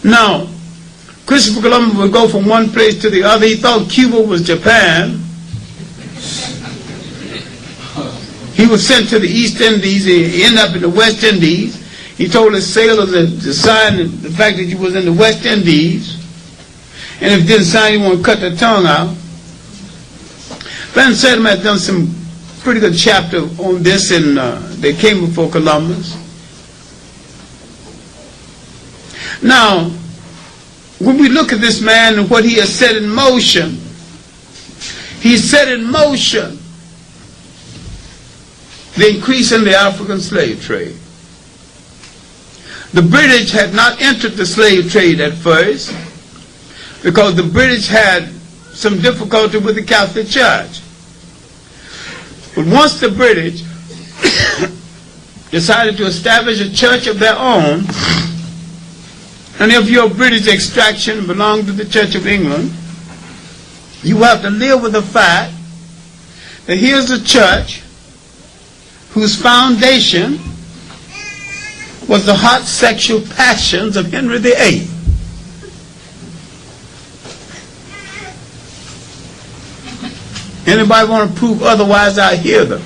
Now, Christopher Columbus would go from one place to the other. He thought Cuba was Japan. He was sent to the East Indies. He ended up in the West Indies. He told his sailors to sign the fact that he was in the West Indies. And if he didn't sign, he wanted to cut their tongue out. Van Sedem had done some pretty good chapter on this, and they came before Columbus. Now, when we look at this man and what he has set in motion, he set in motion the increase in the African slave trade. The British had not entered the slave trade at first because the British had some difficulty with the Catholic Church. But once the British decided to establish a church of their own, and if you're British extraction and belong to the Church of England, you have to live with the fact that here's a church whose foundation was the hot sexual passions of Henry VIII. Anybody want to prove otherwise, I hear them.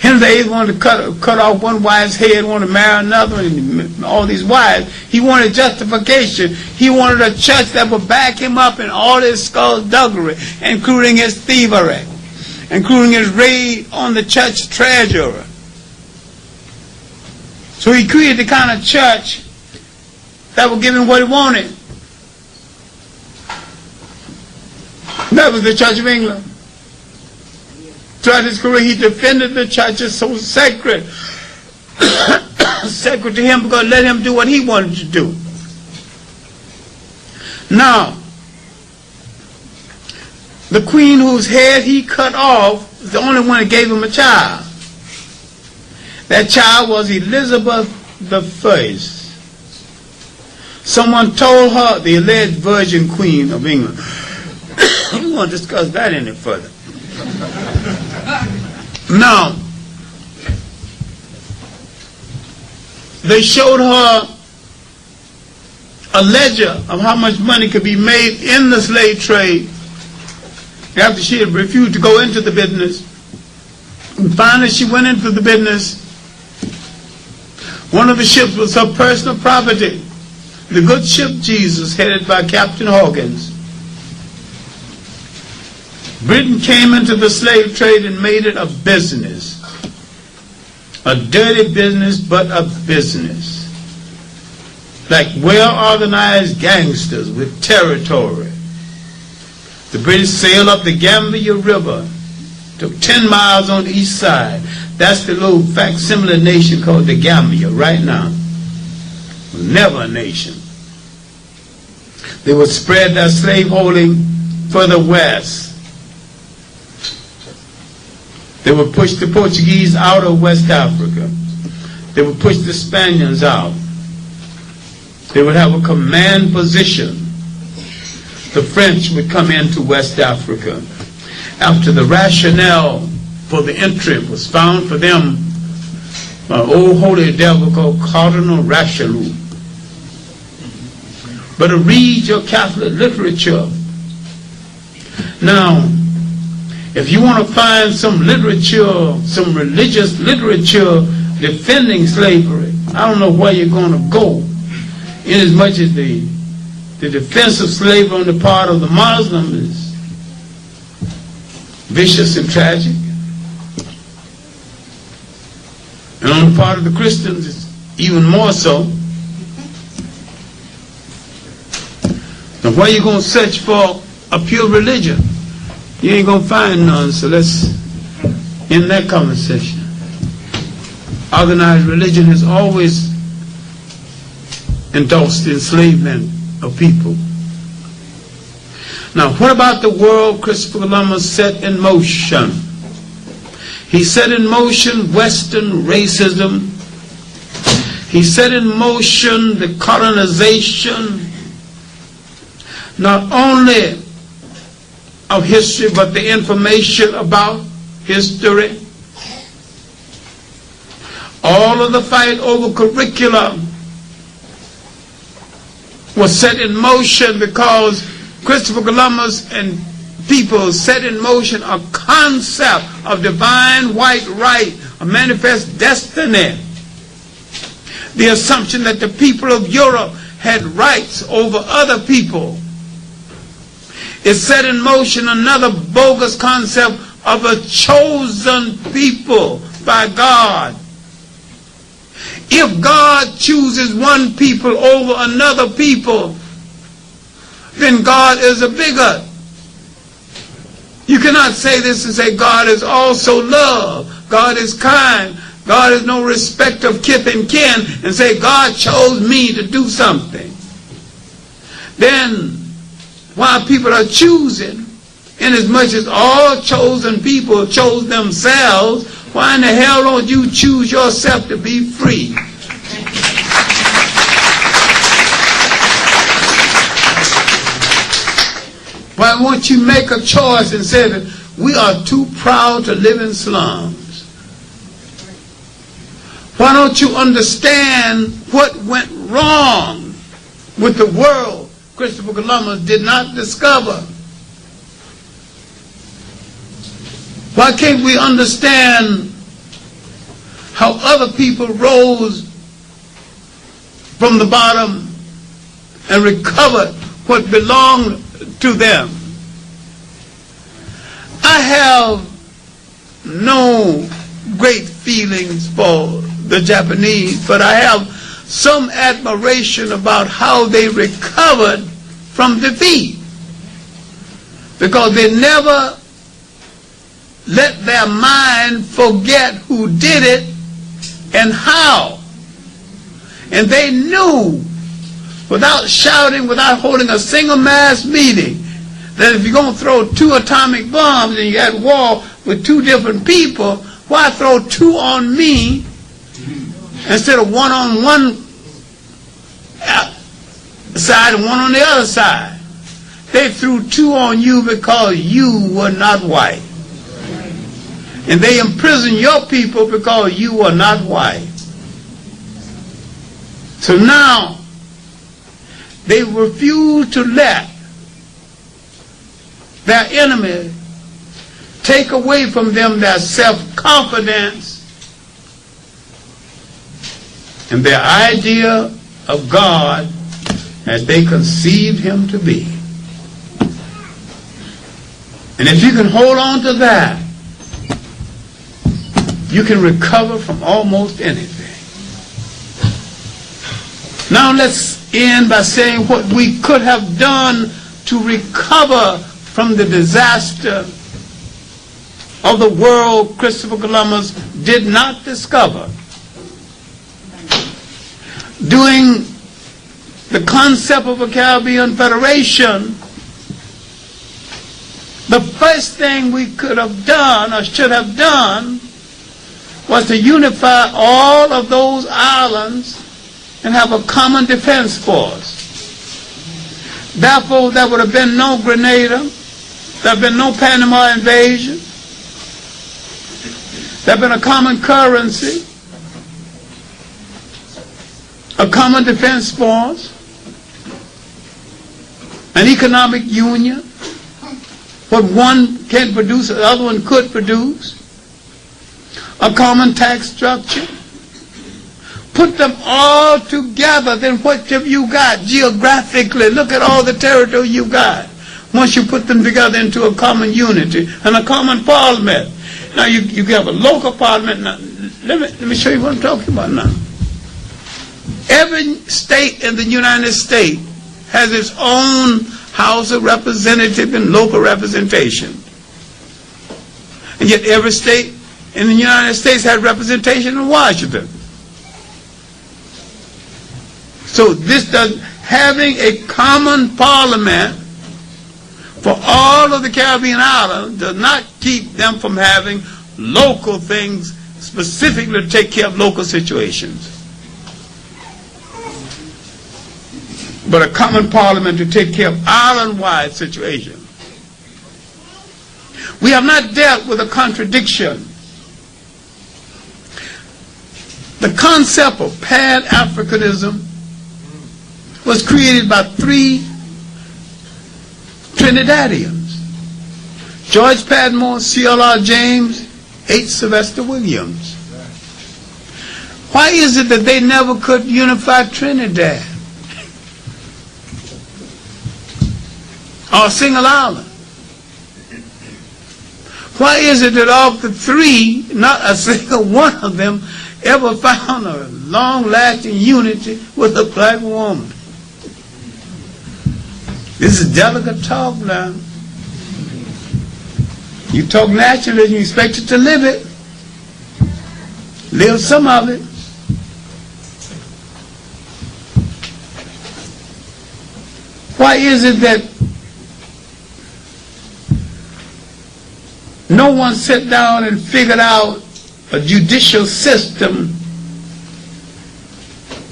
Henry VIII wanted to cut off one wife's head, wanted to marry another, and all these wives. He wanted justification. He wanted a church that would back him up in all his skullduggery, including his thievery, including his raid on the church treasurer. So he created the kind of church that would give him what he wanted. That was the Church of England. Throughout his career, he defended the church as so sacred. Sacred to him because let him do what he wanted to do. Now, the queen whose head he cut off was the only one that gave him a child. That child was Elizabeth I. Someone told her, the alleged Virgin Queen of England. We won't discuss that any further. Now, they showed her a ledger of how much money could be made in the slave trade after she had refused to go into the business. And finally she went into the business. One of the ships was her personal property, the good ship Jesus, headed by Captain Hawkins. Britain came into the slave trade and made it a business. A dirty business, but a business. Like well-organized gangsters with territory. The British sailed up the Gambia River, took 10 miles on the east side. That's the little facsimile nation called the Gambia right now. Never a nation. They would spread their slaveholding further west. They would push the Portuguese out of West Africa. They would push the Spaniards out. They would have a command position. The French would come into West Africa. After the rationale for the entry was found for them by an old holy devil called Cardinal Richelieu. But to read your Catholic literature. Now, if you want to find some literature, some religious literature defending slavery, I don't know where you're going to go. Inasmuch as the defense of slavery on the part of the Muslim is vicious and tragic. And on the part of the Christians, it's even more so. Now, where you going to search for a pure religion? You ain't going to find none, so let's end that conversation. Organized religion has always endorsed enslavement of people. Now, what about the world Christopher Columbus set in motion? He set in motion Western racism. He set in motion the colonization, not only of history, but the information about history. All of the fight over curriculum was set in motion because Christopher Columbus and people set in motion a concept of divine white right, a manifest destiny. The assumption that the people of Europe had rights over other people. It set in motion another bogus concept of a chosen people by God. If God chooses one people over another people, then God is a bigot. You cannot say this and say God is also love, God is kind, God is no respect of kith and kin, and say God chose me to do something. Then while people are choosing, inasmuch as all chosen people chose themselves, why in the hell don't you choose yourself to be free? Why won't you make a choice and say that we are too proud to live in slums? Why don't you understand what went wrong with the world Christopher Columbus did not discover? Why can't we understand how other people rose from the bottom and recovered what belonged to them? I have no great feelings for the Japanese, but I have some admiration about how they recovered from defeat, because they never let their mind forget who did it and how. And they knew, without shouting, without holding a single mass meeting, that if you're going to throw 2 atomic bombs and you're at war with 2 different people, why throw 2 on me instead of 1 on one side and 1 on the other side? They threw 2 on you because you were not white. And they imprisoned your people because you were not white. So now they refuse to let their enemy take away from them their self-confidence and their idea of God as they conceived him to be. And if you can hold on to that, you can recover from almost anything. Now let's end by saying what we could have done to recover from the disaster of the world Christopher Columbus did not discover. Doing the concept of a Caribbean Federation, the first thing we could have done or should have done was to unify all of those islands and have a common defense force. Therefore, there would have been no Grenada, there would have been no Panama invasion, there would have been a common currency, a common defense force, an economic union. What one can produce, the other one could produce. A common tax structure. Put them all together, then what have you got geographically? Look at all the territory you got. Once you put them together into a common unity and a common parliament. Now you have a local parliament. Now, let me show you what I'm talking about now. Every state in the United States has its own House of Representatives and local representation. And yet every state in the United States had representation in Washington. So this does, having a common parliament for all of the Caribbean islands does not keep them from having local things specifically to take care of local situations. But a common parliament to take care of island-wide situations. We have not dealt with a contradiction. The concept of Pan-Africanism was created by 3 Trinidadians: George Padmore, C.L.R. James, H. Sylvester Williams. Why is it that they never could unify Trinidad or Single Island? Why is it that of the 3, not a single one of them ever found a long-lasting unity with a black woman? This is delicate talk now. You talk naturally and you expect it to live it. Live some of it. Why is it that no one sat down and figured out a judicial system